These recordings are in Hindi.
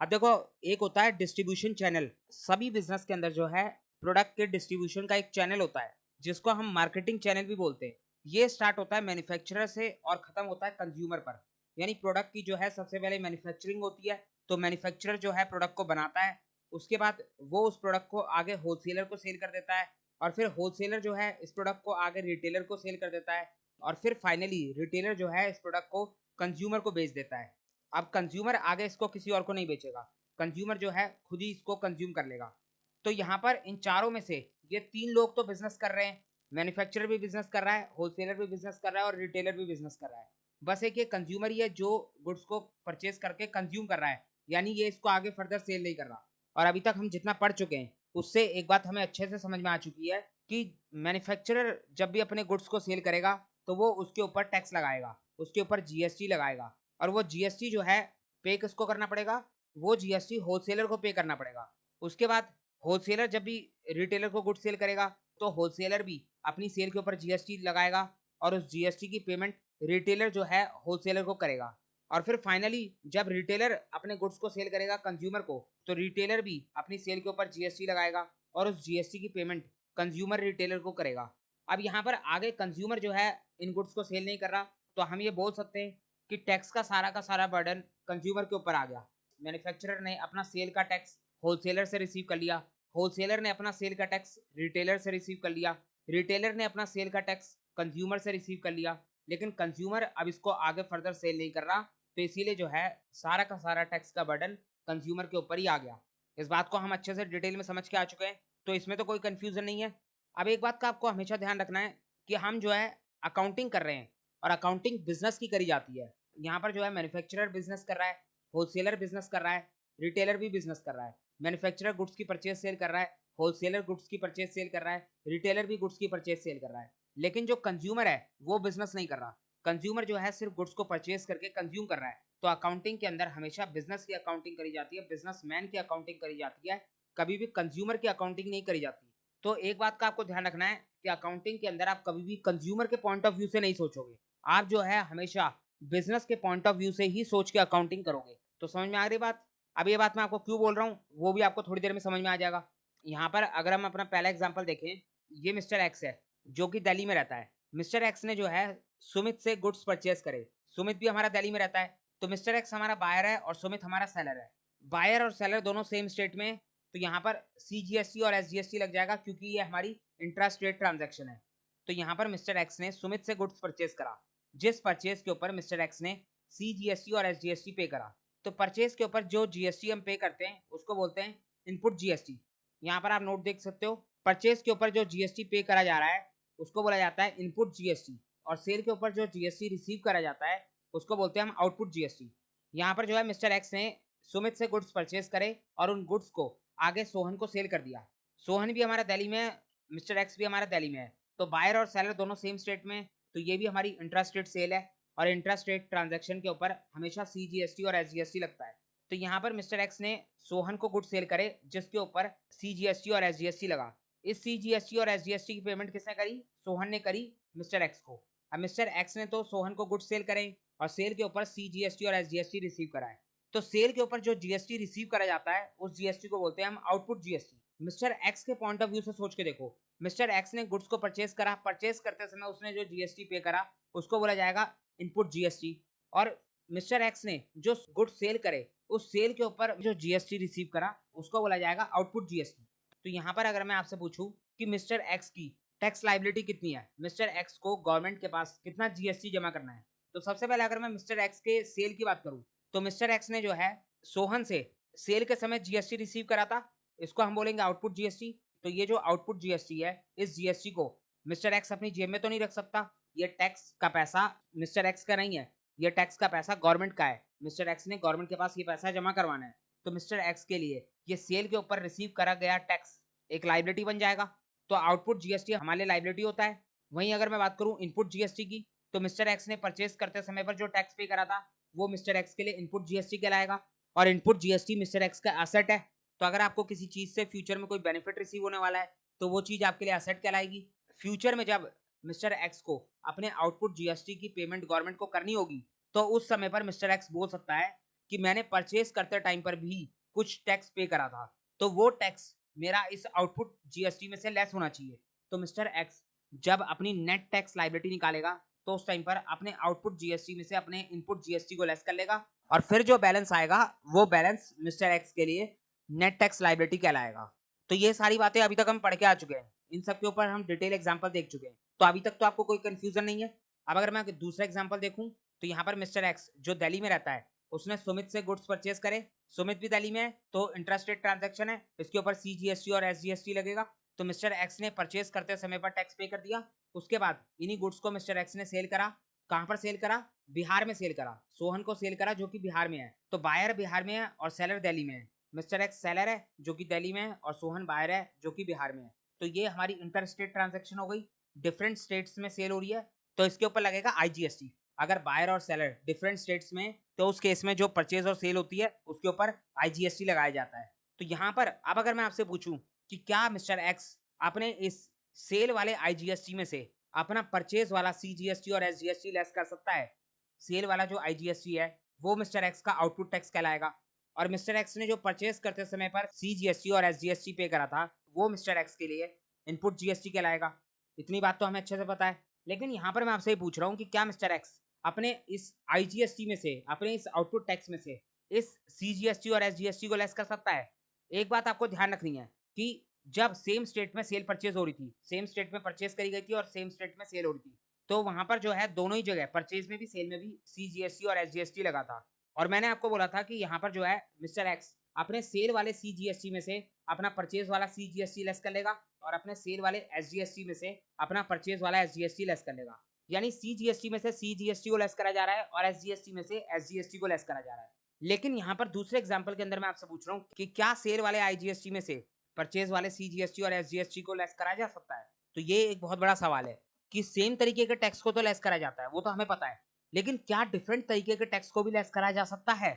अब देखो, एक होता है डिस्ट्रीब्यूशन चैनल। सभी बिजनेस के अंदर जो है प्रोडक्ट के डिस्ट्रीब्यूशन का एक चैनल होता है जिसको हम मार्केटिंग चैनल भी बोलते हैं। ये स्टार्ट होता है मैन्युफैक्चरर से और खत्म होता है कंज्यूमर पर। यानी प्रोडक्ट की जो है सबसे पहले मैन्युफैक्चरिंग होती है, तो मैन्युफैक्चरर जो है प्रोडक्ट को बनाता है, उसके बाद वो उस प्रोडक्ट को आगे होलसेलर को सेल कर देता है, और फिर होलसेलर जो है इस प्रोडक्ट को आगे रिटेलर को सेल कर देता है, और फिर फाइनली रिटेलर जो है इस प्रोडक्ट को कंज्यूमर को बेच देता है। अब कंज्यूमर आगे इसको किसी और को नहीं बेचेगा, कंज्यूमर जो है खुद ही इसको कंज्यूम कर लेगा। तो यहाँ पर इन चारों में से ये तीन लोग तो बिजनेस कर रहे हैं, मैन्युफैक्चरर भी बिजनेस कर रहा है, होलसेलर भी बिजनेस कर रहा है और रिटेलर भी बिजनेस कर रहा है। बस एक ये कंज्यूमर ही है जो गुड्स को परचेज करके कंज्यूम कर रहा है, यानी ये इसको आगे फर्दर सेल नहीं कर रहा। और अभी तक हम जितना पढ़ चुके हैं उससे एक बात हमें अच्छे से समझ में आ चुकी है कि मैन्युफैक्चरर जब भी अपने गुड्स को सेल करेगा तो वो उसके ऊपर टैक्स लगाएगा, उसके ऊपर जीएसटी लगाएगा, और वो जीएसटी जो है पे किसको करना पड़ेगा, वो जीएसटी होलसेलर को पे करना पड़ेगा। उसके बाद होलसेलर जब भी रिटेलर को गुड सेल करेगा तो होलसेलर भी अपनी सेल के ऊपर जीएसटी लगाएगा, और उस जीएसटी की पेमेंट रिटेलर जो है होलसेलर को करेगा। और फिर फाइनली जब रिटेलर अपने गुड्स को सेल करेगा कंज्यूमर को, तो रिटेलर भी अपनी सेल के ऊपर जीएसटी लगाएगा और उस जीएसटी की पेमेंट कंज्यूमर रिटेलर को करेगा। अब यहाँ पर आगे कंज्यूमर जो है इन गुड्स को सेल नहीं कर रहा, तो हम ये बोल सकते हैं कि टैक्स का सारा बर्डन कंज्यूमर के ऊपर आ गया। मैन्युफैक्चरर ने अपना सेल का टैक्स होलसेलर से रिसीव कर लिया, होलसेलर ने अपना सेल का टैक्स रिटेलर से रिसीव कर लिया, रिटेलर ने अपना सेल का टैक्स कंज्यूमर से रिसीव कर लिया, लेकिन कंज्यूमर अब इसको आगे फर्दर सेल नहीं कर रहा, तो इसीलिए जो है सारा का सारा टैक्स का बर्डन कंज्यूमर के ऊपर ही आ गया। इस बात को हम अच्छे से डिटेल में समझ के आ चुके हैं, तो इसमें तो कोई कंफ्यूजन नहीं है। अब एक बात का आपको हमेशा ध्यान रखना है कि हम जो है अकाउंटिंग कर रहे हैं, और अकाउंटिंग बिजनेस की करी जाती है। यहाँ पर जो है मैन्युफैक्चरर बिजनेस कर रहा है, होलसेलर बिजनेस कर रहा है, रिटेलर भी बिजनेस कर रहा है। मैन्युफैक्चरर गुड्स की परचेज सेल कर रहा है, होलसेलर गुड्स की परचेज सेल कर रहा है, रिटेलर भी गुड्स की परचेज सेल कर रहा है। लेकिन जो कंज्यूमर है वो बिजनेस नहीं कर रहा, कंज्यूमर जो है सिर्फ गुड्स को परचेज करके कंज्यूम कर रहा है। तो अकाउंटिंग के अंदर हमेशा बिजनेस की अकाउंटिंग करी जाती है, बिजनेसमैन की अकाउंटिंग करी जाती है, कभी भी कंज्यूमर की अकाउंटिंग नहीं करी जाती। तो एक बात का आपको ध्यान रखना है कि अकाउंटिंग के अंदर आप कभी भी कंज्यूमर के पॉइंट ऑफ व्यू से नहीं सोचोगे, आप जो है हमेशा बिजनेस के पॉइंट ऑफ व्यू से ही सोच के अकाउंटिंग करोगे। तो समझ में आ रही बात? अब ये बात मैं आपको क्यों बोल रहा हूँ वो भी आपको थोड़ी देर में समझ में आ जाएगा। यहाँ पर अगर हम अपना पहला एग्जाम्पल देखें, ये मिस्टर एक्स है जो कि दिल्ली में रहता है। मिस्टर एक्स ने जो है सुमित से गुड्स परचेज करे, सुमित भी हमारा दिल्ली में रहता है, तो मिस्टर एक्स हमारा बायर है और सुमित हमारा सेलर है। बायर और सेलर दोनों सेम स्टेट में, तो यहाँ पर सीजीएसटी और एसजीएसटी लग जाएगा क्योंकि ये हमारी इंट्रा स्टेट ट्रांजैक्शन है। तो यहाँ पर मिस्टर एक्स ने सुमित से गुड्स परचेज करा, जिस परचेज के ऊपर मिस्टर एक्स ने सीजीएसटी और एसजीएसटी पे करा। तो परचेज के ऊपर जो जीएसटी हम पे करते हैं उसको बोलते हैं इनपुट जीएसटी। यहाँ पर आप नोट देख सकते हो, परचेज के ऊपर जो जीएसटी पे करा जा रहा है उसको बोला जाता है इनपुट जीएसटी, और सेल के ऊपर जो जीएसटी रिसीव करा जाता है उसको बोलते हैं हम आउटपुट जीएसटी। यहाँ पर जो है मिस्टर एक्स ने सुमित से गुड्स परचेज करे और उन गुड्स को आगे सोहन को सेल कर दिया। सोहन भी हमारा दिल्ली में है, मिस्टर एक्स भी हमारा दिल्ली में है, तो बायर और सेलर दोनों सेम स्टेट में, तो ये भी हमारी इंट्रा स्टेट सेल है, और इंट्रा स्टेट ट्रांजैक्शन के ऊपर हमेशा सीजीएसटी और एसजीएसटी लगता है। तो यहाँ पर मिस्टर एक्स ने सोहन को गुड सेल करे जिसके ऊपर सीजीएसटी और एसजीएसटी लगा। इस सीजीएसटी और एसजीएसटी की पेमेंट किसने करी? सोहन ने करी मिस्टर एक्स को। अब मिस्टर एक्स ने तो सोहन को गुड सेल करे और सेल के ऊपर सीजीएसटी और एसजीएसटी रिसीव कराए। तो सेल के ऊपर जो जीएसटी रिसीव करा जाता है उस जीएसटी को बोलते हैं हम आउटपुट जीएसटी। मिस्टर एक्स के पॉइंट ऑफ व्यू से सोच के देखो, मिस्टर एक्स ने गुड्स को परचेज करा, परचेज करते समय उसने जो जीएसटी पे करा उसको बोला जाएगा इनपुट जीएसटी, और मिस्टर एक्स ने जो गुड सेल करे उस सेल के ऊपर जो जीएसटी रिसीव करा उसको बोला जाएगा आउटपुट जीएसटी। तो यहाँ पर अगर मैं आपसे पूछूं कि मिस्टर एक्स की टैक्स लाइबिलिटी कितनी है, मिस्टर एक्स को गवर्नमेंट के पास कितना जीएसटी जमा करना है, तो सबसे पहले अगर मैं मिस्टर एक्स के सेल की बात करूं तो मिस्टर एक्स ने जो है सोहन से सेल के समय जीएसटी रिसीव करा था, इसको हम बोलेंगे आउटपुट जीएसटी। तो ये जो आउटपुट जीएसटी है इस जीएसटी को मिस्टर एक्स अपनी जेब में तो नहीं रख सकता, ये टैक्स का पैसा मिस्टर एक्स का नहीं है, ये टैक्स का पैसा गवर्नमेंट का है, मिस्टर एक्स ने गवर्नमेंट के पास ये पैसा जमा करवाना है। तो मिस्टर एक्स के लिए ये सेल के ऊपर रिसीव करा गया टैक्स एक लाइबिलिटी बन जाएगा, तो आउटपुट जीएसटी हमारे लिए लाइबिलिटी होता है। वहीं अगर मैं बात करूं इनपुट जीएसटी की, तो मिस्टर एक्स ने परचेज करते समय पर जो टैक्स पे करा था वो मिस्टर एक्स के लिए इनपुट जीएसटी कहलाएगा, और इनपुट जीएसटी मिस्टर एक्स का एसेट है। तो अगर आपको किसी चीज से फ्यूचर में कोई बेनिफिट रिसीव होने वाला है तो वो चीज आपके लिए एसेट कहलाएगी। फ्यूचर में जब मिस्टर एक्स को अपने आउटपुट जीएसटी की पेमेंट गवर्नमेंट को करनी होगी तो उस समय पर मिस्टर एक्स बोल सकता है कि मैंने परचेज करते टाइम पर भी कुछ टैक्स पे करा था, तो वो टैक्स मेरा इस आउटपुट जीएसटी में से लेस होना चाहिए। तो मिस्टर एक्स जब अपनी नेट टैक्स लायबिलिटी निकालेगा तो उस टाइम पर अपने आउटपुट जीएसटी में से अपने इनपुट जीएसटी को लेस कर लेगा और फिर जो बैलेंस आएगा वो बैलेंस मिस्टर एक्स के लिए नेट टैक्स लायबिलिटी कहलाएगा। तो ये सारी बातें अभी तक हम पढ़ के आ चुके हैं, इन सब के ऊपर हम डिटेल एग्जांपल देख चुके हैं, तो अभी तक तो आपको कोई कंफ्यूजन नहीं है। अब अगर मैं दूसरा एग्जांपल देखूं तो यहाँ पर मिस्टर एक्स जो दिल्ली में रहता है उसने सुमित से गुड्स परचेज करे, सुमित भी दिल्ली में है तो इंटरस्टेट ट्रांजैक्शन है, इसके ऊपर सीजीएसटी और एसजीएसटी लगेगा। तो मिस्टर एक्स ने परचेज करते समय पर टैक्स पे कर दिया, उसके बाद इन्हीं गुड्स को मिस्टर एक्स ने सेल करा। कहां पर सेल करा? बिहार में सेल करा, सोहन को सेल करा जो कि बिहार में है। तो बायर बिहार में है और सेलर दिल्ली में है। मिस्टर एक्स सेलर है जो कि दिल्ली में है और सोहन बायर है जो कि बिहार में है। तो ये हमारी इंटर स्टेट ट्रांजेक्शन हो गई, डिफरेंट स्टेट्स में सेल हो रही है, तो इसके ऊपर लगेगा आईजीएसटी। अगर बायर और सेलर डिफरेंट स्टेट्स में, तो उस केस में जो परचेज और सेल होती है उसके ऊपर आईजीएसटी लगाया जाता है। तो यहाँ पर अब अगर मैं आपसे पूछूं कि क्या मिस्टर एक्स अपने इस सेल वाले आईजीएसटी में से अपना परचेज वाला सीजीएसटी और एसजीएसटी लेस कर सकता है? सेल वाला जो आईजीएसटी है वो मिस्टर एक्स का आउटपुट टैक्स कहलाएगा और मिस्टर एक्स ने जो परचेज करते समय पर सीजीएसटी और एसजीएसटी पे करा था वो मिस्टर एक्स के लिए इनपुट जीएसटी कहलाएगा। इतनी बात तो हमें अच्छे से पता है, लेकिन यहाँ पर मैं आपसे ही पूछ रहा हूँ कि क्या मिस्टर एक्स अपने इस आईजीएसटी में से, अपने इस आउटपुट टैक्स में से इस सीजीएसटी और एसजीएसटी को लेस कर सकता है? एक बात आपको ध्यान रखनी है कि जब सेम स्टेट में सेल परचेज हो रही थी, सेम स्टेट में परचेज करी गई थी और सेम स्टेट में सेल हो रही थी, तो वहां पर जो है दोनों ही जगह परचेज में भी सेल में भी सीजीएसटी और एसजीएसटी लगा था। और मैंने आपको बोला था कि यहाँ पर जो है मिस्टर एक्स अपने सेल वाले सीजीएसटी में से अपना परचेज वाला सीजीएसटी लेस कर लेगा और अपने सेल वाले एसजीएसटी में से अपना परचेज वाला एसजीएसटी लेस कर लेगा। यानी सीजीएसटी में से सीजीएसटी को लेस करा जा रहा है और एसजीएसटी में से एसजीएसटी को लेस करा जा रहा है। लेकिन यहाँ पर दूसरे एग्जाम्पल के अंदर मैं आपसे पूछ रहा हूँ कि क्या सेल वाले आईजीएसटी में से परचेज वाले सीजीएसटी और एसजीएसटी को लेस करा जा सकता है? तो ये एक बहुत बड़ा सवाल है कि सेम तरीके के टैक्स को तो लेस करा जाता है, वो तो हमें पता है, लेकिन क्या डिफरेंट तरीके के टैक्स को भी लेस करा जा सकता है?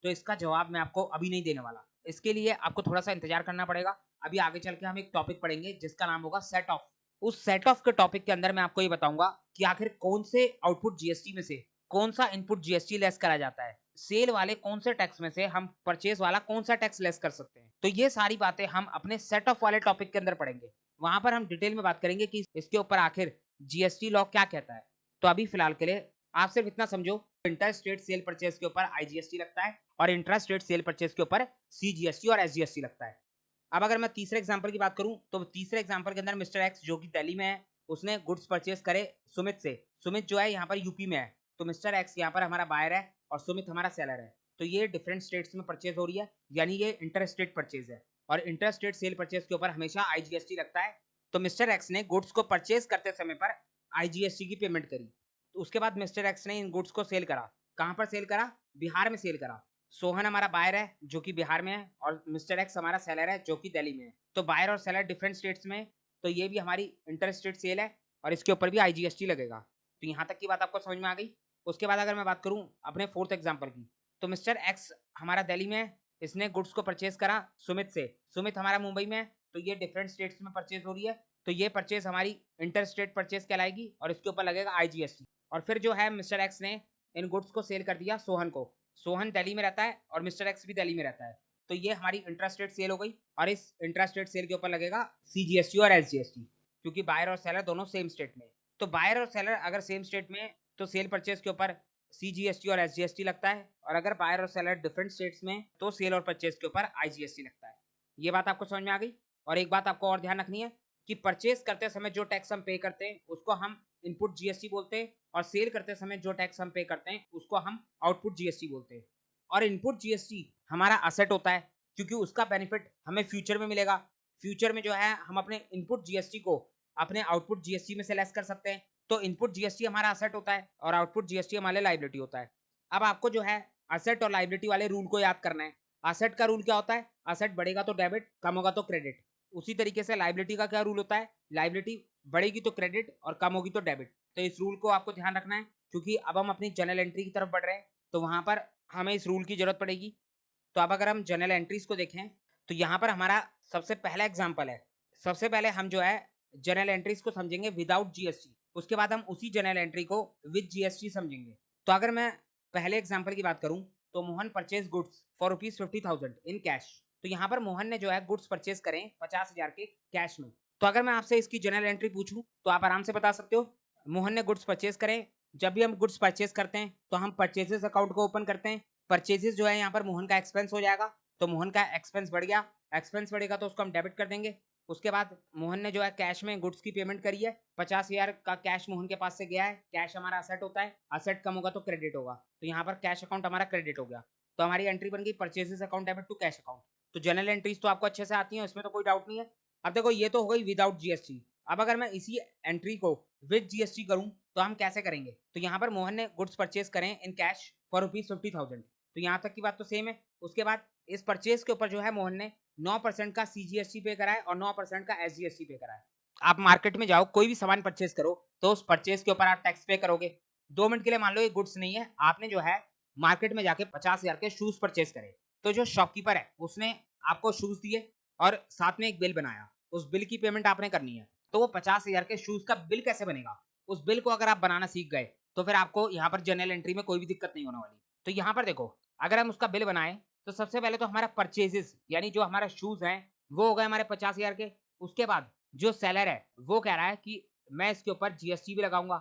तो इसका जवाब मैं आपको अभी नहीं देने वाला, इसके लिए आपको थोड़ा सा इंतजार करना पड़ेगा। अभी आगे चल के हम एक टॉपिक पढ़ेंगे जिसका नाम होगा सेट ऑफ। उस सेट ऑफ के टॉपिक के अंदर मैं आपको ये बताऊंगा कि आखिर कौन से आउटपुट जीएसटी में से कौन सा इनपुट जीएसटी लेस करा जाता है, सेल वाले कौन से टैक्स में से हम परचेज वाला कौन सा टैक्स लेस कर सकते हैं। तो ये सारी बातें हम अपने सेट ऑफ वाले टॉपिक के अंदर पढ़ेंगे, वहां पर हम डिटेल में बात करेंगे कि इसके ऊपर आखिर जीएसटी लॉ क्या कहता है। तो अभी फिलहाल के लिए आप सिर्फ इतना समझो, इंटर स्टेट सेल परचेज के ऊपर आईजीएसटी लगता है और इंट्रा स्टेट सेल परचेज के ऊपर सीजीएसटी और एसजीएसटी लगता है। अब अगर मैं तीसरे एग्जांपल की बात करूं तो तीसरे एग्जांपल के अंदर मिस्टर एक्स जो कि दिल्ली में है उसने गुड्स परचेज करे सुमित से। सुमित जो है यहाँ पर यूपी में है, तो मिस्टर एक्स यहाँ पर हमारा बायर है और सुमित हमारा सेलर है। तो ये डिफरेंट स्टेट्स में परचेज हो रही है, यानी ये इंटर स्टेट परचेज है और इंटर स्टेट सेल परचेज के ऊपर हमेशा आईजीएसटी लगता है। तो मिस्टर एक्स ने गुड्स को परचेज करते समय पर आईजीएसटी की पेमेंट करी, तो उसके बाद मिस्टर एक्स ने इन गुड्स को सेल करा। कहाँ पर सेल करा? बिहार में सेल करा। सोहन हमारा बायर है जो कि बिहार में है और मिस्टर एक्स हमारा सेलर है जो कि दिल्ली में है। तो बायर और सेलर डिफरेंट स्टेट्स में, तो ये भी हमारी इंटर स्टेट सेल है और इसके ऊपर भी आईजीएसटी लगेगा। तो यहाँ तक की बात आपको समझ में आ गई। उसके बाद अगर मैं बात करूँ अपने फोर्थ एग्जाम्पल की, तो मिस्टर एक्स हमारा दिल्ली में है, इसने गुड्स को परचेज करा सुमित से। सुमित हमारा मुंबई में है, तो ये डिफरेंट स्टेट्स में परचेज हो रही है, तो ये परचेज हमारी इंटर स्टेट परचेज कहलाएगी और इसके ऊपर लगेगा आईजीएसटी। और फिर जो है मिस्टर एक्स ने इन गुड्स को सेल कर दिया सोहन को। सोहन दिल्ली में रहता है और मिस्टर एक्स भी दिल्ली में रहता है, तो ये हमारी इंट्रास्टेट सेल हो गई और इस इंट्रास्टेट सेल के ऊपर लगेगा सीजीएसटी और एसजीएसटी, क्योंकि बायर और सेलर दोनों सेम स्टेट में। तो बायर और सेलर अगर सेम स्टेट में तो सेल परचेज के ऊपर सीजीएसटी और एसजीएसटी लगता है, और अगर बायर और सेलर डिफरेंट स्टेट्स में तो सेल और परचेज के ऊपर आईजीएसटी लगता है। ये बात आपको समझ में आ गई। और एक बात आपको और ध्यान रखनी है कि परचेज करते समय जो टैक्स हम पे करते हैं उसको हम इनपुट जीएसटी बोलते हैं और सेल करते समय जो टैक्स हम पे करते हैं उसको हम आउटपुट जीएसटी बोलते हैं। और इनपुट जीएसटी हमारा असेट होता है क्योंकि उसका बेनिफिट हमें फ्यूचर में मिलेगा। फ्यूचर में जो है हम अपने इनपुट जीएसटी को अपने आउटपुट जीएसटी में से लेस कर सकते हैं। तो इनपुट जीएसटी हमारा असेट होता है और आउटपुट जीएसटी हमारे लायबिलिटी होता है। अब आपको जो है असेट और लायबिलिटी वाले रूल को याद करना है। असेट का रूल क्या होता है? असेट बढ़ेगा तो डेबिट, कम होगा तो क्रेडिट। उसी तरीके से लायबिलिटी का क्या रूल होता है? लायबिलिटी बढ़ेगी तो क्रेडिट और कम होगी तो डेबिट। तो इस रूल को आपको ध्यान रखना है क्योंकि अब हम अपनी जर्नल एंट्री की तरफ बढ़ रहे हैं, तो वहां पर हमें इस रूल की जरूरत पड़ेगी। तो अब अगर हम जर्नल एंट्रीज को देखें तो यहाँ पर हमारा सबसे पहला एग्जाम्पल है। सबसे पहले हम जो है जर्नल एंट्रीज को समझेंगे विदाउट जीएसटी, उसके बाद हम उसी जर्नल एंट्री को विद जीएसटी समझेंगे। तो अगर मैं पहले एग्जाम्पल की बात करूं तो Mohan purchase goods for ₹50,000 in cash. तो यहाँ पर मोहन ने जो है गुड्स परचेज करें 50,000 के कैश में। तो अगर मैं आपसे इसकी जर्नल एंट्री पूछूं तो आप आराम से बता सकते हो। मोहन ने गुड्स परचेज करें। जब भी हम गुड्स परचेज करते हैं तो हम परचेजेस अकाउंट को ओपन करते हैं। परचेजेस जो है यहाँ पर मोहन का एक्सपेंस हो जाएगा, तो मोहन का एक्सपेंस बढ़ गया। एक्सपेंस बढ़ेगा तो उसको हम डेबिट कर देंगे। उसके बाद मोहन ने जो है कैश में गुड्स की पेमेंट करी है। 50,000 का कैश मोहन के पास से गया है। कैश हमारा असेट होता है, असेट कम होगा तो क्रेडिट होगा, तो यहाँ पर कैश अकाउंट हमारा क्रेडिट हो गया। तो हमारी एंट्री बन गई purchases account debit to cash account. तो जनरल एंट्रीज तो आपको अच्छे से आती है, इसमें तो कोई डाउट नहीं है। अब देखो ये तो हो गई विदाउट जीएसटी। अब अगर मैं इसी एंट्री को विद जीएसटी करूं तो हम कैसे करेंगे। तो यहाँ पर मोहन ने गुड्स परचेज करें इन कैश फॉर ₹50,000। तो यहाँ तक की बात तो सेम है। उसके बाद इस परचेज के ऊपर जो है मोहन ने 9% का सीजीएसटी पे करा है और 9% का एसजीएसटी पे करा है। आप मार्केट में जाओ, कोई भी सामान परचेज करो तो उस परचेज के ऊपर आप टैक्स पे करोगे। 2 मिनट के लिए मान लो ये गुड्स नहीं है, आपने जो है मार्केट में जाके 50,000 के शूज परचेज करे। तो जो शॉपकीपर है उसने आपको शूज दिए और साथ में एक बिल बनाया, उस बिल की पेमेंट आपने करनी है। तो वो 50,000 के शूज का बिल कैसे बनेगा, उस बिल को अगर आप बनाना सीख गए तो फिर आपको यहाँ पर जनरल एंट्री में कोई भी दिक्कत नहीं होने वाली। तो यहाँ पर देखो, अगर हम उसका बिल बनाए तो सबसे पहले तो हमारा परचेजेस यानी जो हमारा शूज हैं वो हो गए हमारे 50,000 के। उसके बाद जो सेलर है वो कह रहा है कि मैं इसके ऊपर जीएसटी भी लगाऊंगा।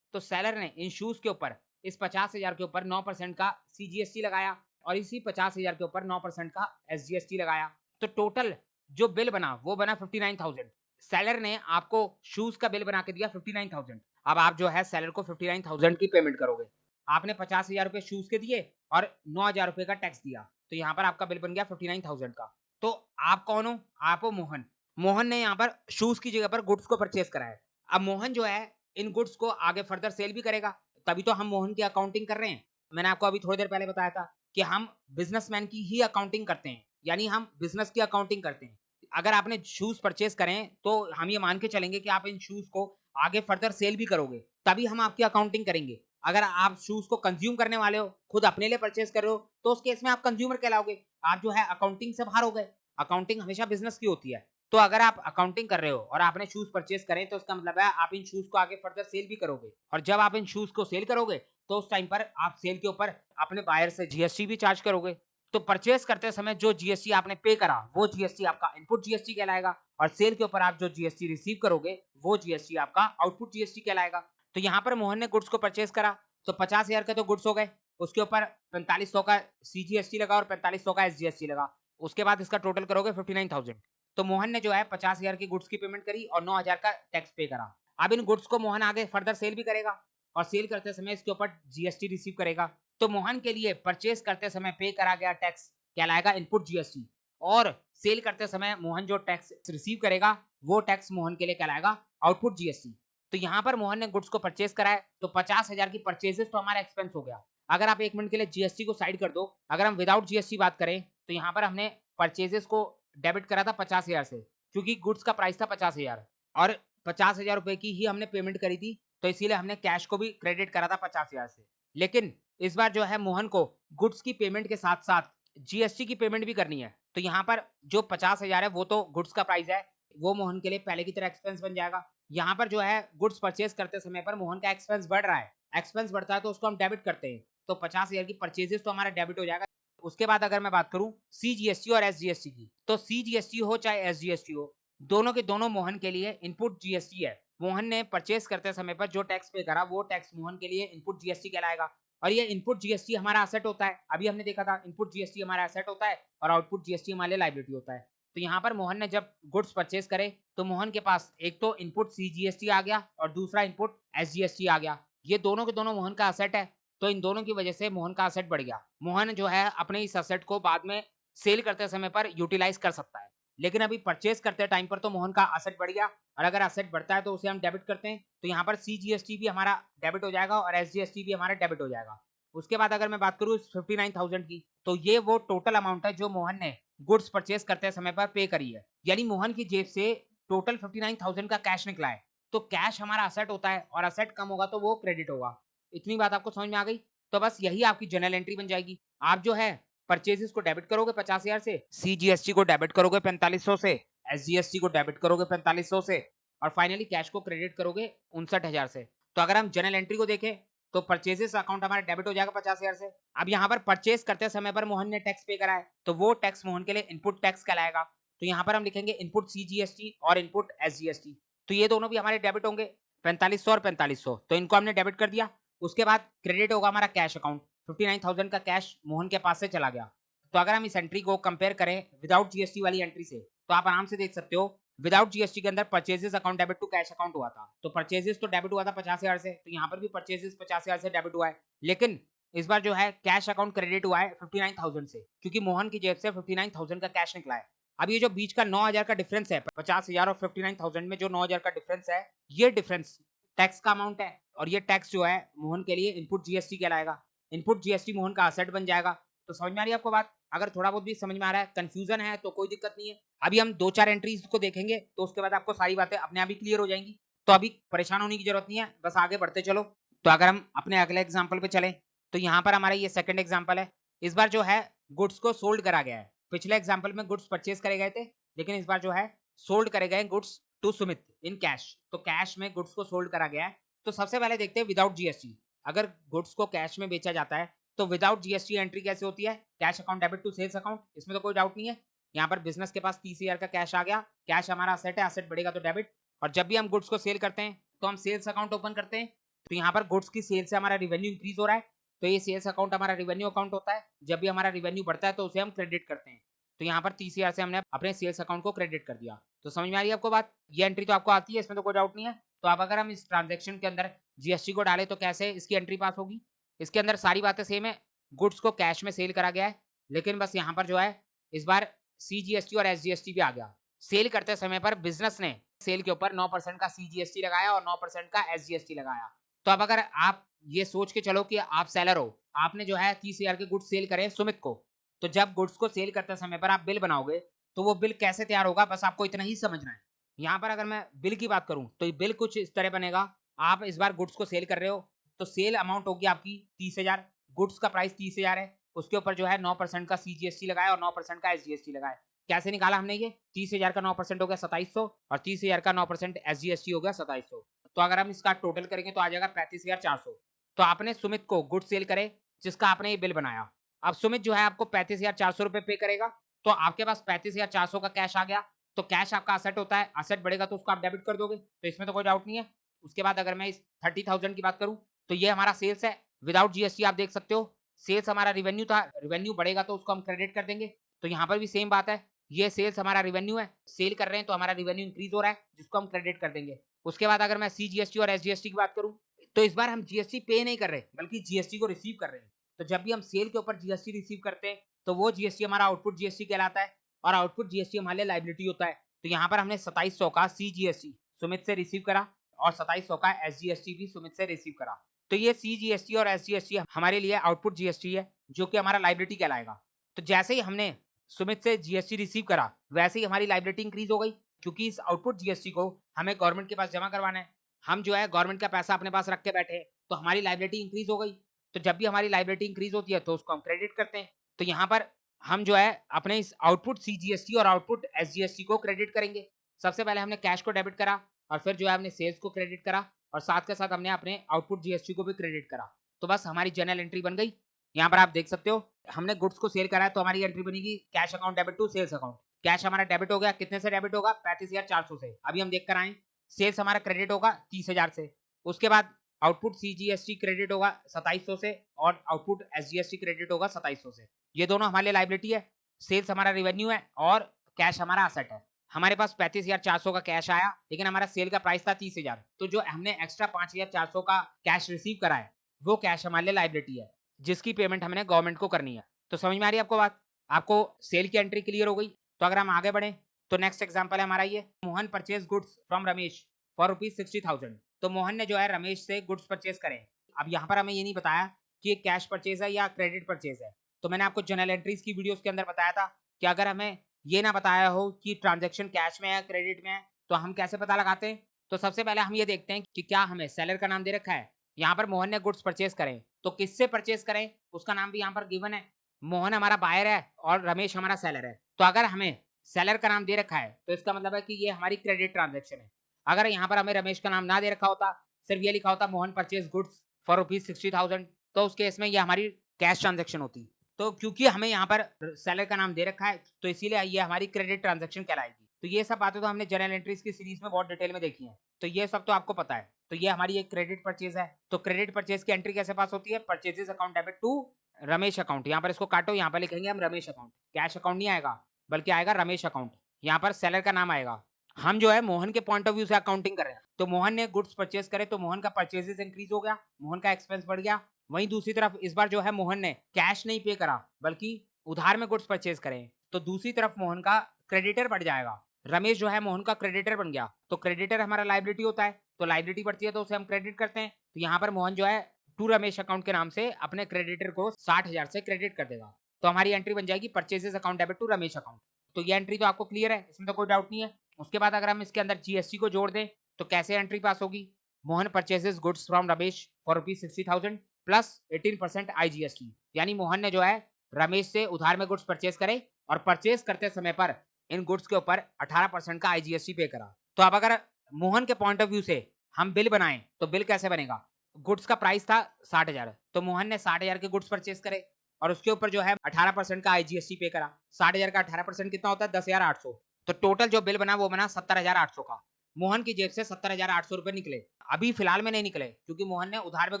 तो सेलर ने इन शूज के ऊपर इस 50,000 के ऊपर 9% का सीजीएसटी लगाया और इसी 50,000 के ऊपर 9% का एसजीएसटी लगाया। तो टोटल जो बिल बना वो बना 59,000। सेलर ने आपको शूज का बिल बना के दिया 59,000। अब आप जो है सेलर को 59,000 की पेमेंट करोगे। आपने 50,000 रुपए शूज के दिए और 9,000 रुपए का टैक्स दिया, तो यहाँ पर आपका बिल बन गया 59,000 का। तो आप कौन हो, आप हो मोहन। मोहन ने यहाँ पर शूज की जगह पर गुड्स को परचेज करा है। अब मोहन जो है इन गुड्स को आगे फर्दर सेल भी करेगा, तभी तो हम मोहन की अकाउंटिंग कर रहे हैं। मैंने आपको अभी थोड़ी देर पहले बताया था कि हम बिजनेसमैन की ही अकाउंटिंग करते हैं, यानी हम बिजनेस की अकाउंटिंग करते हैं। अगर आपने शूज परचेज करें तो हम ये मान के चलेंगे कि आप इन शूज को आगे फर्दर सेल भी करोगे, तभी हम आपकी अकाउंटिंग करेंगे। अगर आप शूज को कंज्यूम करने वाले हो, खुद अपने लिए परचेज कर रहे हो, तो उस केस में आप कंज्यूमर कहलाओगे, आप जो है अकाउंटिंग से बाहर हो गए। अकाउंटिंग हमेशा बिजनेस की होती है। तो अगर आप अकाउंटिंग कर रहे हो और आपने शूज परचेज करें तो उसका मतलब है आप इन शूज को आगे फर्दर सेल भी करोगे, और जब आप इन शूज को सेल करोगे तो उस टाइम पर आप सेल के ऊपर अपने बायर से जीएसटी भी चार्ज करोगे। तो परचेज करते समय जो जीएसटी आपने पे करा वो जीएसटी आपका इनपुट जीएसटी कहलाएगा, और सेल के ऊपर आप जो जीएसटी रिसीव करोगे वो जीएसटी आपका आउटपुट जीएसटी कहलाएगा। तो यहाँ पर मोहन ने गुड्स को परचेज करा तो 50,000 के तो गुड्स हो गए, उसके ऊपर 4500 का सीजीएसटी लगा और 4500 का एसजीएसटी लगा। उसके बाद इसका टोटल करोगे 59,000। तो मोहन ने जो है 50,000 की गुड्स की पेमेंट करी और 9,000 का टैक्स पे करा। अब इन गुड्स को मोहन आगे फर्दर सेल भी करेगा और सेल करते समय इसके ऊपर जीएसटी रिसीव करेगा। तो मोहन के लिए परचेज करते समय पे करा गया टैक्स कहलाएगा इनपुट जीएसटी, और सेल करते समय मोहन जो टैक्स रिसीव करेगा वो टैक्स मोहन के लिए कहलाएगा आउटपुट जीएसटी। तो यहाँ पर मोहन ने गुड्स को परचेज करा है तो 50,000 की परचेजेस तो हमारा एक्सपेंस हो गया। अगर आप 1 मिनट के लिए जीएसटी को साइड कर दो, अगर हम विदाउट जीएसटी बात करें तो यहाँ पर हमने परचेजेस को डेबिट करा था 50,000 से, क्योंकि गुड्स का प्राइस था 50,000 और 50,000 रुपए की ही हमने पेमेंट करी थी, तो इसीलिए हमने कैश को भी क्रेडिट करा था 50,000 से। लेकिन इस बार जो है मोहन को गुड्स की पेमेंट के साथ साथ जीएसटी की पेमेंट भी करनी है। तो यहाँ पर जो 50,000 है वो तो गुड्स का प्राइस है, वो मोहन के लिए पहले की तरह एक्सपेंस बन जाएगा। यहाँ पर जो है गुड्स परचेज करते समय पर मोहन का एक्सपेंस बढ़ रहा है, एक्सपेंस बढ़ता है तो उसको हम डेबिट करते हैं। तो 50,000 की परचेजेस तो हमारा डेबिट हो जाएगा। उसके बाद अगर मैं बात करूं सीजीएसटी और एसजीएसटी की, तो सीजीएसटी हो चाहे एसजीएसटी हो, दोनों के दोनों मोहन के लिए इनपुट जीएसटी है। मोहन ने परचेज करते समय पर जो टैक्स पे करा वो टैक्स मोहन के लिए इनपुट जीएसटी कहलाएगा, और ये इनपुट जीएसटी हमारा एसेट होता है। अभी हमने देखा था इनपुट जीएसटी हमारा एसेट होता है और आउटपुट जीएसटी हमारे लिए लायबिलिटी होता है। तो यहाँ पर मोहन ने जब गुड्स परचेज करे तो मोहन के पास एक तो इनपुट सीजीएसटी आ गया और दूसरा इनपुट एसजीएसटी आ गया। ये दोनों के दोनों मोहन का एसेट है, तो इन दोनों की वजह से मोहन का एसेट बढ़ गया। मोहन जो है अपने इस एसेट को बाद में सेल करते समय पर यूटिलाइज कर सकता है, लेकिन अभी परचेज करते टाइम पर तो मोहन का एसेट बढ़ गया, और अगर एसेट बढ़ता है तो उसे हम डेबिट करते हैं। तो यहाँ पर सीजीएसटी भी हमारा डेबिट हो जाएगा और एसजीएसटी भी हमारा डेबिट हो जाएगा। उसके बाद अगर मैं बात करूँ 59,000 की, तो ये वो टोटल अमाउंट है जो मोहन ने गुड्स परचेज करते समय पर पे करी है, यानी मोहन की जेब से टोटल 59,000 का कैश निकला है। तो कैश हमारा असेट होता है और असेट कम होगा तो वो क्रेडिट होगा। इतनी बात आपको समझ में आ गई? तो बस यही आपकी जनरल एंट्री बन जाएगी। आप जो है परचेजेस को डेबिट करोगे 50,000 से, सीजीएसटी को डेबिट करोगे 4500 से, एसजीएसटी को डेबिट करोगे 4500 से, और फाइनली कैश को क्रेडिट करोगे 59,000 से। तो अगर हम जनरल एंट्री को देखें तो परचेजेस अकाउंट हमारा डेबिट हो जाएगा 50,000 से। अब यहाँ पर परचेज करते समय पर मोहन ने टैक्स पे करा है, तो वो टैक्स मोहन के लिए इनपुट टैक्स कहलाएगा। तो यहाँ पर हम लिखेंगे इनपुट CGST और इनपुट SGST। तो ये दोनों भी हमारे डेबिट होंगे 4500 और 4500, तो इनको हमने डेबिट कर दिया। उसके बाद क्रेडिट होगा हमारा कैश अकाउंट, 59,000 का कैश मोहन के पास से चला गया। तो अगर हम इस एंट्री को कंपेयर करें विदाउट GST वाली एंट्री से, तो आप आराम से देख सकते हो विदाउट GST के अंदर purchases account debit to cash account हुआ था। तो परचेजेस तो डेबिट हुआ था 50,000 से, तो यहाँ पर भी परचेजेस 50,000 से डेबिट हुआ है। लेकिन इस बार जो है कैश अकाउंट क्रेडिट हुआ है 59,000 से, क्योंकि मोहन की जेब से 59,000 का कैश निकला है। अब ये जो बीच का 9,000 का डिफरेंस है, 50,000 और 59,000 में जो 9,000 का डिफरेंस है, ये डिफरेंस टैक्स का अमाउंट है। और ये टैक्स जो है मोहन के लिए इनपुट GST कहलाएगा। इनपुट GST मोहन का असेट बन जाएगा। तो समझ में आ रही है आपको बात? अगर थोड़ा बहुत भी समझ में आ रहा है, कंफ्यूजन है, तो कोई दिक्कत नहीं है। अभी हम 2-4 एंट्रीज को देखेंगे, तो उसके बाद आपको सारी बातें अपने आप ही क्लियर हो जाएंगी। तो अभी परेशान होने की जरूरत नहीं है, बस आगे बढ़ते चलो। तो अगर हम अपने अगले एग्जाम्पल पे चलें, तो यहाँ पर हमारा ये सेकंड एग्जाम्पल है। इस बार जो है गुड्स को सोल्ड करा गया है। पिछले एग्जाम्पल में गुड्स परचेज करे गए थे, लेकिन इस बार जो है सोल्ड करे गए goods to Sumit in cash. तो कैश में गुड्स को सोल्ड करा गया है। तो सबसे पहले देखते हैं विदाउट GST। अगर गुड्स को कैश में बेचा जाता है तो विदाउट GST एंट्री कैसे होती है? Cash account debit to sales account, इसमें तो कोई डाउट नहीं है। यहाँ पर बिजनेस के पास 30,000 का कैश आ गया, कैश हमारा असेट है, असेट बढ़ेगा तो डेबिट। और जब भी हम गुड्स को सेल करते हैं तो हम सेल्स अकाउंट ओपन करते हैं। तो यहाँ पर गुड्स की सेल से हमारा रिवेन्यू इंक्रीज हो रहा है, तो ये सेल्स अकाउंट हमारा रिवेन्यू अकाउंट होता है। जब भी हमारा रिवेन्यू बढ़ता है तो उसे हम क्रेडिट करते हैं। तो यहाँ पर 30,000 से हमने अपने सेल्स अकाउंट को क्रेडिट कर दिया। तो समझ में आ रही है आपको बात? ये एंट्री तो आपको आती है, इसमें तो कोई डाउट नहीं है। तो अब अगर हम इस ट्रांजेक्शन के अंदर GST को डालें तो कैसे इसकी एंट्री पास होगी? इसके अंदर सारी बातें सेम है। गुड्स को कैश में सेल करा गया है, लेकिन बस यहाँ पर जो है इस बार CGST और SGST भी आ गया। सेल करते समय पर बिजनेस ने सेल के ऊपर 9% का CGST लगाया और 9% का SGST लगाया। तो अब अगर आप ये सोच के चलो कि आप सेलर हो, आपने जो है 30,000 के गुड्स सेल करे सुमित को, तो जब गुड्स को सेल करते समय पर आप बिल बनाओगे, तो वो बिल कैसे तैयार होगा, बस आपको इतना ही समझना है। यहाँ पर अगर मैं बिल की बात करूं, तो ये बिल कुछ इस तरह बनेगा। आप इस बार गुड्स को सेल कर रहे हो, तो सेल अमाउंट होगी आपकी 30,000। गुड्स का प्राइस 30,000 है, उसके ऊपर जो है 9% का CGST लगाया और 9% का SGST लगाया। कैसे निकाला हमने ये? 30,000 का 9% हो गया 2700 और 30,000 का 9% SGST हो गया 2700। तो अगर हम इसका टोटल करेंगे तो आ जाएगा 35,400। तो आपने सुमित को गुड सेल करे जिसका आपने ये बिल बनाया। अब सुमित जो है आपको 35,400 रुपए पे करेगा, तो आपके पास 35,400 का कैश आ गया। तो कैश आपका असेट होता है, असेट बढ़ेगा तो उसको आप डेबिट कर दोगे, तो इसमें तो कोई डाउट नहीं है। उसके बाद अगर मैं इस 30,000 की बात करूं, तो ये हमारा सेल्स है विदाउट GST। आप देख सकते हो सेल्स हमारा रिवेन्यू था, रिवेन्यू बढ़ेगा तो उसको हम क्रेडिट कर देंगे। तो यहाँ पर भी सेम बात है, ये सेल्स हमारा रिवेन्यू है, सेल कर रहे हैं तो हमारा रिवेन्यू इंक्रीज हो रहा है जिसको हम क्रेडिट कर देंगे। उसके बाद अगर मैं CGST और SGST की बात करूं, तो इस बार हम GST पे नहीं कर रहे बल्कि GST को रिसीव कर रहे हैं। तो जब भी हम सेल के ऊपर GST रिसीव करते हैं तो वो GST हमारा आउटपुट GST कहलाता है, और आउटपुट GST हमारे लिए लायबिलिटी होता है। तो यहाँ पर हमने 2700 का CGST सुमित से रिसीव करा और 2700 का SGST भी सुमित से रिसीव करा। तो ये CGST और SGST हमारे लिए आउटपुट GST है, जो कि हमारा लायबिलिटी कहलाएगा। तो जैसे ही हमने सुमित से GST रिसीव करा, वैसे ही हमारी लायबिलिटी इंक्रीज हो गई, क्योंकि इस आउटपुट GST को हमें गवर्नमेंट के पास जमा करवाना है। हम जो है गवर्नमेंट का पैसा अपने पास रख के बैठे, तो हमारी लायबिलिटी इंक्रीज हो गई। तो जब भी हमारी लायबिलिटी इंक्रीज होती है तो उसको हम क्रेडिट करते हैं। तो यहाँ पर हम जो है अपने इस आउटपुट CGST और आउटपुट SGST को क्रेडिट करेंगे। सबसे पहले हमने कैश को डेबिट करा, और फिर जो है हमने सेल्स को क्रेडिट करा, और साथ के साथ हमने अपने आउटपुट GST को भी क्रेडिट करा। तो बस हमारी जनरल एंट्री बन गई। यहाँ पर आप देख सकते हो हमने गुड्स को सेल करा है, तो हमारी एंट्री बनेगी cash account debit to sales account. Cash हमारा डेबिट हो गया, कितने से डेबिट होगा? 35,400 से। अभी हम देख कर आए। सेल्स हमारा क्रेडिट होगा 30,000 से। उसके बाद आउटपुट CGST क्रेडिट होगा 2700 से, और आउटपुट SGST क्रेडिट होगा 2700 से। ये दोनों हमारे लिए लायबिलिटी है। सेल्स हमारा रिवेन्यू है और कैश हमारा असेट है। हमारे पास 35,400 का कैश आया, लेकिन हमारा सेल का प्राइस था 30,000। तो जो हमने एक्स्ट्रा 5,400 का कैश रिसीव करा है, वो कैश हमारे लिए लायबिलिटी है, जिसकी पेमेंट हमने गवर्नमेंट को करनी है। तो समझ में आ रही है आपको बात? आपको सेल की एंट्री क्लियर हो गई। तो अगर हम आगे बढ़े, तो नेक्स्ट एग्जांपल है हमारा ये, Mohan purchase goods from Ramesh for ₹60,000। तो मोहन ने जो है रमेश से गुड्स परचेज करे। अब यहाँ पर हमें ये नहीं बताया कि कैश परचेज है या क्रेडिट परचेज है। तो मैंने आपको जनरल एंट्रीज की वीडियोस के अंदर बताया था कि अगर हमें ये ना बताया हो कि ट्रांजेक्शन कैश में है क्रेडिट में है, तो हम कैसे पता लगाते हैं? तो सबसे पहले हम ये देखते हैं कि क्या हमें सेलर का नाम दे रखा है। यहाँ पर मोहन ने गुड्स परचेज करें, तो किससे परचेज करें उसका नाम भी यहाँ पर गिवन है। मोहन हमारा बायर है और रमेश हमारा सेलर है। तो अगर हमें सेलर का नाम दे रखा है तो इसका मतलब है कि ये हमारी क्रेडिट ट्रांजेक्शन है। अगर यहाँ पर हमें रमेश का नाम ना दे रखा होता, सिर्फ ये लिखा होता मोहन परचेज गुड्स फॉर ₹60,000, तो उस केस में ये हमारी कैश ट्रांजैक्शन होती। तो क्योंकि हमें यहाँ पर सेलर का नाम दे रखा है, तो इसीलिए ये हमारी क्रेडिट ट्रांजैक्शन कहलाएगी। तो ये सब बातें तो हमने जर्नल एंट्रीज की सीरीज में बहुत डिटेल में देखी हैं, तो ये सब तो आपको पता है। तो ये हमारी एक क्रेडिट परचेज है। तो क्रेडिट परचेज की एंट्री कैसे पास होती है? Purchases account debit to Ramesh account. यहाँ पर इसको काटो, यहाँ पर लिखेंगे हम रमेश अकाउंट। कैश अकाउंट नहीं आएगा, बल्कि आएगा रमेश अकाउंट। यहाँ पर सेलर का नाम आएगा। हम जो है मोहन के पॉइंट ऑफ व्यू से अकाउंटिंग कर रहे हैं। तो मोहन ने गुड्स परचेज करे, तो मोहन का परचेजेस इंक्रीज हो गया, मोहन का एक्सपेंस बढ़ गया। वहीं दूसरी तरफ इस बार जो है मोहन ने कैश नहीं पे करा, बल्कि उधार में गुड्स परचेज करे, तो दूसरी तरफ मोहन का क्रेडिटर बढ़ जाएगा। रमेश जो है मोहन का क्रेडिटर बन गया। तो क्रेडिटर हमारा लायबिलिटी होता है, तो लायबिलिटी बढ़ती है तो उसे हम क्रेडिट करते हैं। तो यहाँ पर मोहन जो है टू रमेश अकाउंट के नाम से अपने क्रेडिटर को 60,000 से क्रेडिट कर देगा। तो हमारी एंट्री बन जाएगी purchases account debit to Ramesh account. तो ये एंट्री तो आपको क्लियर है, इसमें तो कोई डाउट नहीं है। उसके बाद अगर हम इसके अंदर जीएसटी को जोड़ दें तो कैसे एंट्री पास होगी? Mohan purchases goods from Ramesh for ₹60,000 plus 18% IGST. यानी मोहन ने जो है रमेश से उधार में गुड्स परचेज करे और परचेज करते समय पर इन गुड्स के ऊपर 18% का आईजीएसटी पे करा। तो अब अगर मोहन के पॉइंट ऑफ व्यू से हम बिल बनाएं तो बिल कैसे बनेगा? गुड्स का प्राइस था 60,000, तो मोहन ने 60,000 के गुड्स परचेज करे और उसके ऊपर जो है 18% का आईजीएसटी पे करा। 60,000 का 18% कितना होता है? 10,800। तो टोटल जो बिल बना वो बना 70,800 का। मोहन की जेब से 70,800 रुपए निकले। अभी फिलहाल में नहीं निकले, क्योंकि मोहन ने उधार में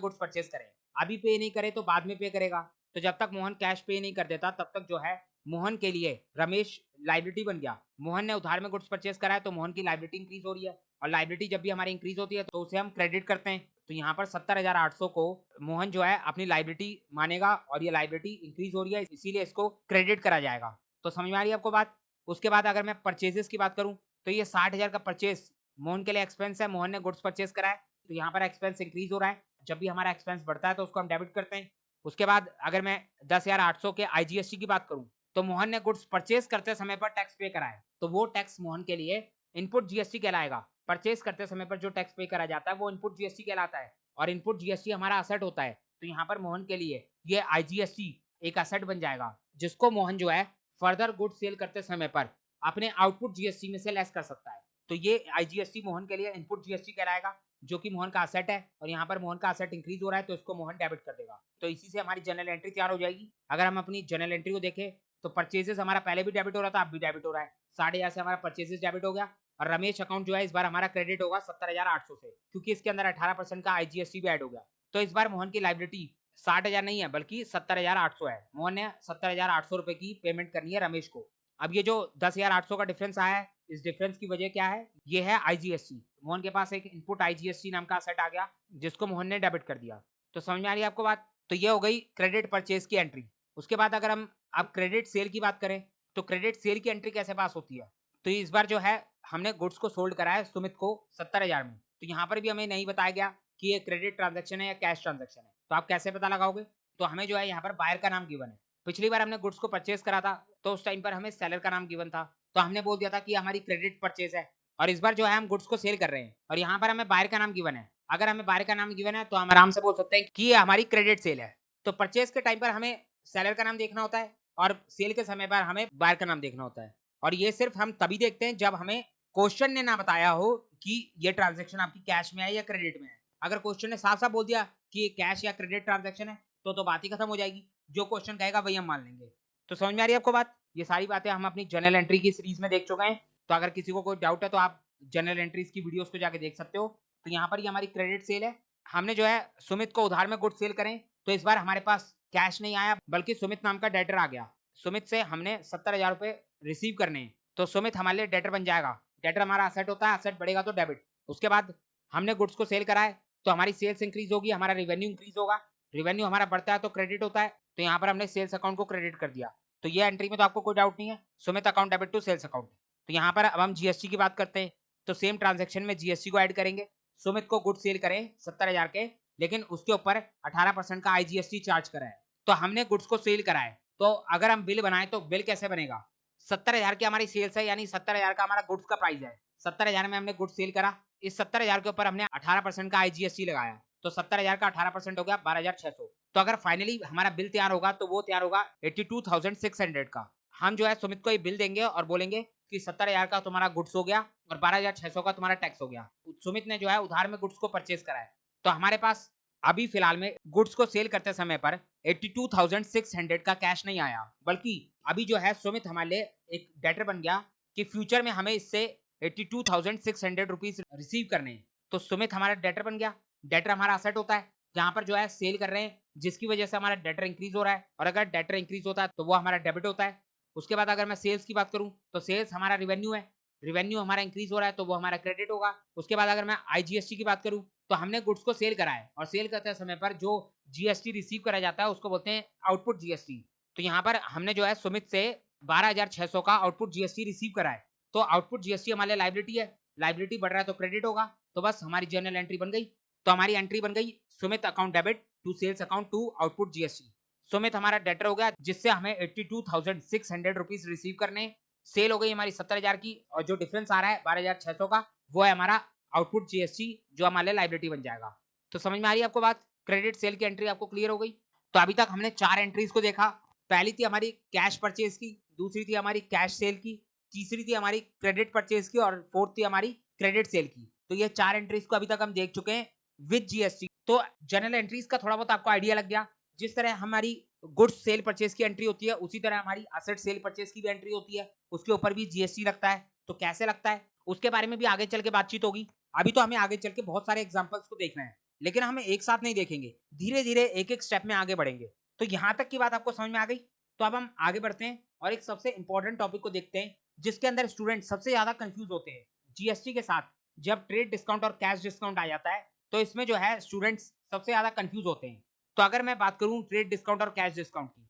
गुड्स परचेज करे। अभी पे नहीं करे तो बाद में पे करेगा। तो जब तक मोहन कैश पे नहीं कर देता तब तक जो है मोहन के लिए रमेश लायबिलिटी बन गया। मोहन ने उधार में गुड्स परचेज करा है, तो मोहन की लायबिलिटी इंक्रीज हो रही है, और लायबिलिटी जब भी हमारी इंक्रीज होती है तो उसे हम क्रेडिट करते हैं। तो यहाँ पर 70,800 को मोहन जो है अपनी लायबिलिटी मानेगा, और ये लायबिलिटी इंक्रीज हो रही है, इसीलिए इसको क्रेडिट करा जाएगा। तो समझ में आ रही है आपको बात? उसके बाद अगर मैं परचेजेस की बात करूं तो ये 60,000 का परचेज मोहन के लिए एक्सपेंस है। मोहन ने गुड्स परचेज करा है, तो यहाँ पर एक्सपेंस इंक्रीज हो रहा है। जब भी हमारा एक्सपेंस बढ़ता है तो उसको हम डेबिट करते हैं। उसके बाद अगर मैं 10,800 के आईजीएसटी की बात करूं तो मोहन ने गुड्स परचेज करते समय पर टैक्स पे करा है, तो वो टैक्स मोहन के लिए इनपुट जीएसटी कहलाएगा। परचेज करते समय पर जो टैक्स पे करा जाता है वो इनपुट जीएसटी कहलाता है, और इनपुट जीएसटी हमारा असेट होता है। तो यहाँ पर मोहन के लिए ये आईजीएसटी एक असेट बन जाएगा, जिसको मोहन जो है फर्दर गुड सेल करते समय पर अपने आउटपुट जीएसटी में से लेस कर सकता है। तो ये आईजीएसटी मोहन के लिए इनपुट जीएसटी कहलाएगा, जो कि मोहन का असेट है, और यहाँ पर मोहन का असेट इंक्रीज हो रहा है तो इसको मोहन डेबिट कर देगा। तो इसी से हमारी जनरल एंट्री तैयार हो जाएगी। अगर हम अपनी जनरल एंट्री को देखें तो परचेजेस हमारा पहले भी डेबिट हो रहा था, अब भी डेबिट हो रहा है। 60,000 से हमारा परचेजेस डेबिट हो गया, और रमेश अकाउंट जो है इस बार हमारा क्रेडिट होगा 70,800 से, क्योंकि इसके अंदर 18% का आईजीएसटी भी ऐड हो गया। तो इस बार मोहन की लायबिलिटी 60,000 नहीं है, बल्कि 70,800 है। मोहन ने 70,800 रुपए की पेमेंट करनी है रमेश को। अब ये जो 10,800 का डिफरेंस आया है, इस डिफरेंस की वजह क्या है? ये है आईजीएसटी। मोहन के पास एक इनपुट आईजीएसटी नाम का असेट आ गया, जिसको मोहन ने डेबिट कर दिया। तो समझ में आ रही है आपको बात? तो ये हो गई क्रेडिट परचेज की एंट्री। उसके बाद अगर हम अब क्रेडिट सेल की बात करें तो क्रेडिट सेल की एंट्री कैसे पास होती है? तो इस बार जो है हमने गुड्स को सोल्ड करा है सुमित को 70,000 में। तो यहाँ पर भी हमें नहीं बताया गया कि ये क्रेडिट ट्रांजैक्शन है या कैश ट्रांजैक्शन है। तो आप कैसे पता लगाओगे? तो हमें जो है यहाँ पर बायर का नाम गिवन है। पिछली बार हमने गुड्स को परचेज करा था तो उस टाइम पर हमें सेलर का नाम गिवन था, तो हमने बोल दिया था कि हमारी क्रेडिट परचेज है। और इस बार जो है हम गुड्स को सेल कर रहे हैं और यहाँ पर हमें बायर का नाम गिवन है। अगर हमें बायर का नाम गिवन है तो हम आराम से बोल सकते हैं कि ये हमारी क्रेडिट सेल है। तो परचेज के टाइम पर हमें सेलर का नाम देखना होता है, और सेल के समय पर हमें बायर का नाम देखना होता है। और ये सिर्फ हम तभी देखते हैं जब हमें क्वेश्चन ने ना बताया हो कि ये ट्रांजैक्शन आपकी कैश में है या क्रेडिट में है। अगर क्वेश्चन ने साफ साफ बोल दिया कि ये कैश या क्रेडिट ट्रांजैक्शन है तो बात ही खत्म हो जाएगी। जो क्वेश्चन कहेगा वही हम मान लेंगे। तो समझ में आ रही है आपको बात? ये सारी बातें हम अपनी जनरल एंट्री की सीरीज में देख चुके हैं। तो अगर किसी को कोई डाउट है तो आप जनरल एंट्रीज की वीडियोस को जाके देख सकते हो। तो यहाँ पर ये हमारी क्रेडिट सेल है। हमने जो है सुमित को उधार में गुड सेल करें, तो इस बार हमारे पास कैश नहीं आया, बल्कि सुमित नाम का डेटर आ गया। सुमित से हमने 70,000 रुपए रिसीव करने हैं, तो सुमित हमारे लिए डेटर बन जाएगा। डेटर हमारा असेट होता है, असेट बढ़ेगा तो डेबिट। उसके बाद हमने गुड्स को सेल करा है तो हमारी सेल्स इंक्रीज होगी, हमारा रेवेन्यू इंक्रीज होगा। रेवेन्यू हमारा बढ़ता है तो क्रेडिट होता है, तो यहाँ पर हमने सेल्स अकाउंट को क्रेडिट कर दिया। तो ये एंट्री में तो आपको कोई डाउट नहीं है, Sumit account debit to sales account. तो यहाँ पर अब हम जीएसटी की बात करते हैं। तो सेम ट्रांजेक्शन में जीएसटी को ऐड करेंगे। सुमित को गुड सेल करें 70,000 के, लेकिन उसके ऊपर 18% का आईजीएसटी चार्ज करा है। तो हमने गुड्स को सेल करा है, तो अगर हम बिल बनाए तो बिल कैसे बनेगा? 70,000 की हमारी सेल्स है, यानी 70,000 का हमारा गुड्स का प्राइस है। 70,000 में हमने गुड्स सेल करा, इस 70,000 के ऊपर हमने 18% का आईजीएसटी लगाया, तो 70,000 का 18% हो गया 12,600। तो अगर फाइनली हमारा बिल तैयार होगा तो वो तैयार होगा 82,600 का। हम जो है सुमित को ये बिल देंगे और बोलेंगे कि 70,000 का तुम्हारा गुड्स हो गया और 12,600 का तुम्हारा टैक्स हो गया। सुमित ने जो है उधार में गुड्स को परचेज करा है, तो हमारे पास अभी फिलहाल में गुड्स को सेल करते समय पर 82,600 का कैश नहीं आया, बल्कि अभी जो है सुमित हमारे लिए एक डेटर बन गया कि फ्यूचर में हमें इससे 82,600 रुपीज रिसीव करने हैं। तो सुमित हमारा डेटर बन गया। डेटर हमारा असेट होता है, जहां पर जो है सेल कर रहे हैं, जिसकी वजह से हमारा डेटर इंक्रीज हो रहा है, और अगर डेटर इंक्रीज होता है तो वो हमारा डेबिट होता है। उसके बाद अगर मैं सेल्स की बात करूं तो सेल्स हमारा रिवेन्यू है, रिवेन्यू हमारा इंक्रीज हो रहा है तो वो हमारा क्रेडिट होगा। उसके बाद अगर मैं आईजीएसटी की बात करूं तो हमने गुड्स को सेल करा है, और सेल करते समय पर जो जीएसटी रिसीव करा जाता है उसको बोलते हैं आउटपुट जीएसटी। तो यहाँ पर हमने जो है सुमित से 12,600 का आउटपुट जीएसटी रिसीव करा है। तो आउटपुट जीएसटी हमारे लिए लायबिलिटी है, लायबिलिटी बढ़ रहा है तो क्रेडिट होगा। तो बस हमारी जर्नल एंट्री बन गई। तो हमारी एंट्री बन गई Sumit account debit to sales account to output GST. Sumit हमारा डेटर हो गया, जिससे हमें 82,600 रुपीज रिसीव करने। सेल हो गई हमारी 70,000 की, और जो डिफरेंस आ रहा है 12,600 का, वो है हमारा आउटपुट जीएसटी, जो हमारे लायबिलिटी बन जाएगा। तो समझ में आ रही है आपको बात? क्रेडिट सेल की एंट्री आपको क्लियर हो गई। तो अभी तक हमने 4 एंट्रीज को देखा। पहली थी हमारी कैश परचेज की, दूसरी थी हमारी कैश सेल की, तीसरी थी हमारी क्रेडिट परचेज की, और फोर्थ थी हमारी क्रेडिट सेल की। तो ये 4 एंट्रीज को अभी तक हम देख चुके हैं विद जीएसटी। तो जनरल एंट्रीज का थोड़ा बहुत आपको आइडिया लग गया। जिस तरह हमारी गुड्स सेल परचेज की एंट्री होती है, उसी तरह हमारी असेट सेल परचेज की भी एंट्री होती है, उसके ऊपर भी जीएसटी लगता है। तो कैसे लगता है उसके बारे में भी आगे चल के बातचीत होगी। अभी तो हमें आगे चल के बहुत सारे एग्जांपल्स को देखना है, लेकिन हमें एक साथ नहीं देखेंगे, धीरे धीरे एक एक स्टेप में आगे बढ़ेंगे। तो यहां तक की बात आपको समझ में आ गई। तो अब हम आगे बढ़ते हैं और एक सबसे इंपॉर्टेंट टॉपिक को देखते हैं, जिसके अंदर स्टूडेंट सबसे ज्यादा कंफ्यूज होते हैं जीएसटी के साथ। जब ट्रेड डिस्काउंट और कैश डिस्काउंट आ जाता है तो इसमें जो है स्टूडेंट्स सबसे ज्यादा कंफ्यूज होते हैं। तो अगर मैं बात करूं ट्रेड डिस्काउंट और कैश डिस्काउंट की,